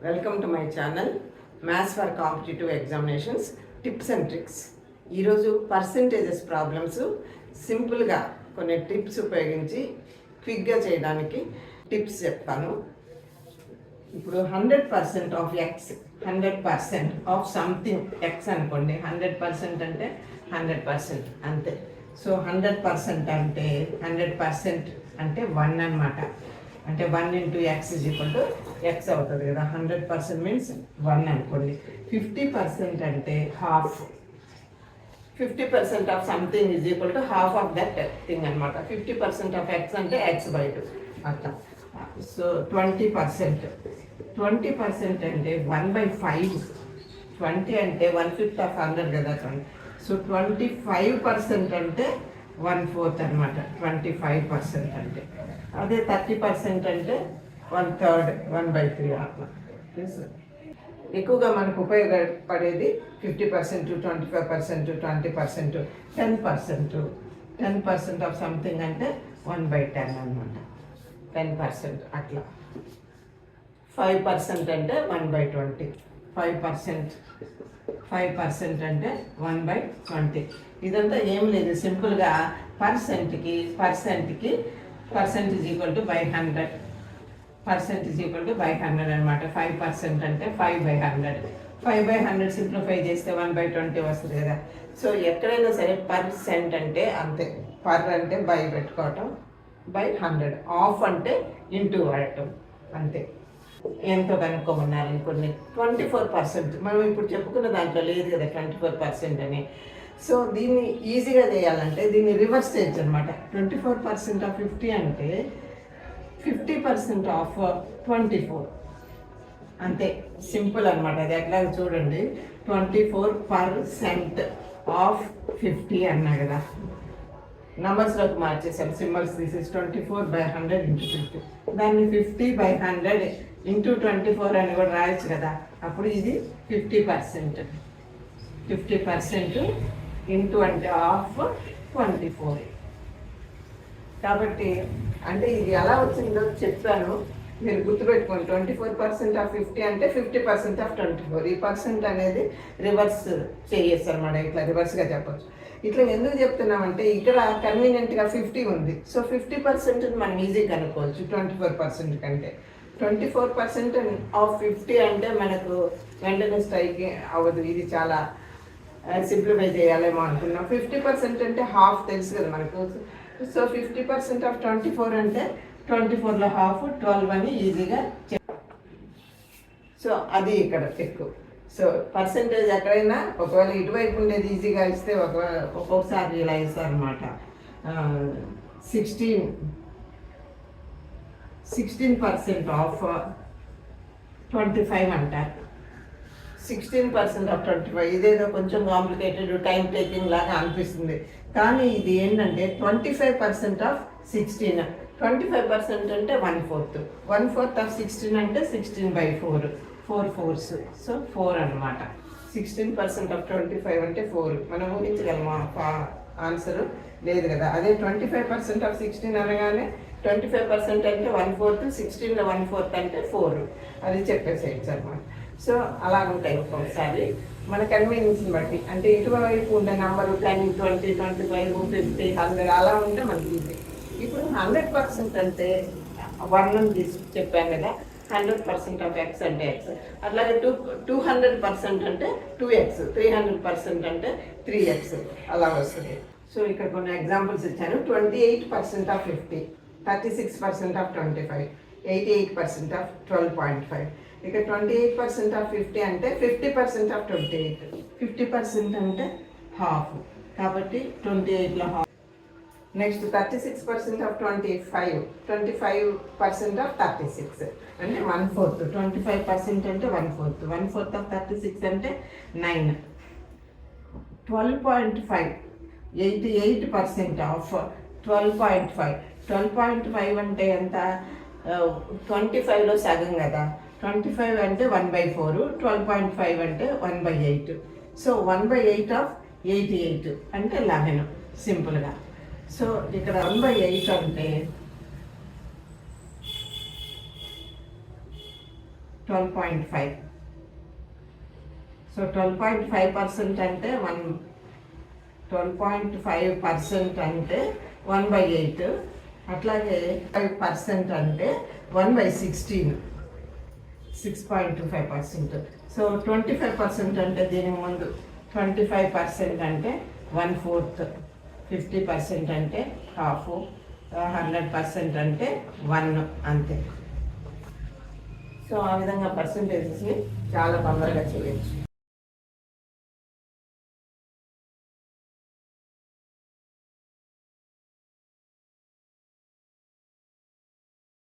Welcome to my channel maths for competitive examinations tips and tricks. ఈరోజు percentages problems సింపుల్గా కొన్ని tips ఉపయోగించి క్విక్గా చేయడానికి టిప్స్ చెప్తాను. ఇప్పుడు 100% of X, 100% of something X అనుకోండి. 100% అంటే 100% అంతే. సో 100% అంటే 100% అంటే 1 అనమాట. అంటే 1 into x is equal to x అవుతుంది కదా. 100% మీన్స్ 1 అనుకోండి. 50% అంటే half. 50% of something is equal to half of that thing అనమాట. 50% ఆఫ్ ఎక్స్ అంటే ఎక్స్ బై 2 అట్లా. సో 20%. 20% అంటే 1/5. 20 అంటే 1/5 ఆఫ్ 100 కదా 20. సో 25% అంటే 1/4 అనమాట. 25% అంటే అదే 30% అంటే 1/3, 1/3 అట్లా. ఎక్కువగా మనకు ఉపయోగపడేది 50%, 25%, 20%, 10%. 10% ఆఫ్ సంథింగ్ అంటే 1/10 అనమాట. 10% అట్లా. 5% అంటే 1/20. 5% అంటే 1/20. ఇదంతా ఏం లేదు, సింపుల్గా పర్సెంట్కి percent is equal to 100. Percent is equal to 100 అనమాట. 5% అంటే 5/100. 5/100 సింప్లిఫై చేస్తే 1/20 వస్తుంది కదా. సో ఎక్కడైనా సరే పర్సెంట్ అంటే అంతే. పర్ అంటే బై పెట్టుకోవటం, బై 100. ఆఫ్ అంటే ఇంటూ వాడటం అంతే. ఎంతో కనుక్కోమన్నారు కొన్ని. 24% మనం ఇప్పుడు చెప్పుకున్న దాంట్లో లేదు కదా 24% అని. సో దీన్ని ఈజీగా చేయాలంటే దీన్ని రివర్స్ చేయొచ్చు అనమాట. 24% ఆఫ్ 50 అంటే 50% ఆఫ్ 24 అంతే. సింపుల్ అనమాట. అది ఎట్లా చూడండి. 24% ఆఫ్ 50 అన్నా కదా. నంబర్స్లోకి మార్చేసాం, సింబల్స్ తీసేసి 24/100 ఇంటూ 50. దాన్ని 50/100 ఇంటూ 24 అని కూడా రాయొచ్చు కదా. అప్పుడు ఇది 50%. 50% ఇంటూ అంటే ఆఫ్ 24. కాబట్టి అంటే ఇది ఎలా వచ్చిందో చెప్పాను, మీరు గుర్తుపెట్టుకోండి. 24% ఆఫ్ 50 అంటే 50% ఆఫ్ 24. ఈ పర్సెంట్ అనేది రివర్స్ చేయొచ్చు అనమాట. ఇట్లా రివర్స్గా చెప్పచ్చు. ఇట్లా ఎందుకు చెప్తున్నామంటే ఇక్కడ కన్వీనియంట్గా 50 ఉంది. సో 50% మనం ఈజీగా కనుక్కోవచ్చు 24% కంటే. 24% ఆఫ్ 50 అంటే మనకు వెంటనే స్ట్రైక్ అవ్వదు. ఇది చాలా సింప్లిఫై చేయాలేమో అనుకున్నాం. 50% అంటే హాఫ్ తెలుసు కదా మనకు. సో 50% ఆఫ్ 24 అంటే 24లో హాఫ్ 12 అని ఈజీగా. సో అది ఇక్కడ ఎక్కువ. సో పర్సెంటేజ్ ఎక్కడైనా ఒకవేళ ఇటువైపు ఉండేది ఈజీగా ఇస్తే ఒక్కొక్కసారి ఇలా ఇస్తారు అనమాట. 16% ఆఫ్ 25 అంటారు. 16% ఆఫ్ 25 ఇదేదో కొంచెం కాంప్లికేటెడ్, టైం టేకింగ్ లాగా అనిపిస్తుంది. కానీ ఇది ఏంటంటే 25% ఆఫ్ 16. 25% అంటే 1/4. 1/4 ఆఫ్ 16 అంటే 16/4. 4 4s. సో 4 అనమాట. 16% ఆఫ్ 25 అంటే 4. మనం ఊహించగలమా ఆన్సర్? లేదు కదా. అదే 25% ఆఫ్ 16 అనగానే 25% అంటే 1/4, 16లో 1/4 అంటే 4. అది చెప్పేసేయచ్చు అనమాట. సో అలాగుంటాయి ఒక్కొక్కసారి మన కన్వీనియన్స్ని బట్టి. అంటే ఇటువైపు ఉండే నెంబరు 10, 20, 25, 50, 100 అలా ఉంటే మనకి ఈజీ. ఇప్పుడు 100% అంటే 1 తీసి చెప్పాను కదా. 100% ఆఫ్ ఎక్స్ అంటే ఎక్స్. అట్లాగే 200% అంటే 2x, 300% అంటే 3x అలా వస్తుంది. సో ఇక్కడ కొన్ని ఎగ్జాంపుల్స్ ఇచ్చాను. 28% ఆఫ్ 50, 36% ఆఫ్ 25, 88% ఆఫ్ 12.5. ఇక 28% ఆఫ్ 50 అంటే 50% ఆఫ్ 28. 50% అంటే హాఫ్ కాబట్టి 28లో హాఫ్. నెక్స్ట్ 36% ఆఫ్ 25, 25% ఆఫ్ 36 అంటే 1/4. 25% అంటే 1/4. 1/4 ఆఫ్ 36 అంటే 9. 12.5, 88% ఆఫ్ 12.5. 12.5 అంటే ఎంత? 25లో సగం కదా. 25 అంటే 1/4. 12.5 అంటే 1/8. సో 1/8 ఆఫ్ 88 అంటే 11 సింపుల్గా. సో ఇక్కడ 1/8 అంటే 12.5. సో 12.5% అంటే 12.5% అంటే 1/8. అట్లాగే 5% అంటే 1/16, 6.25%. సో 25% అంటే దీని ముందు 25% అంటే 1/4, 50% అంటే హాఫ్, 100% అంటే 1 అంతే. సో ఆ విధంగా పర్సంటేజెస్ని చాలా తొందరగా చేయొచ్చు.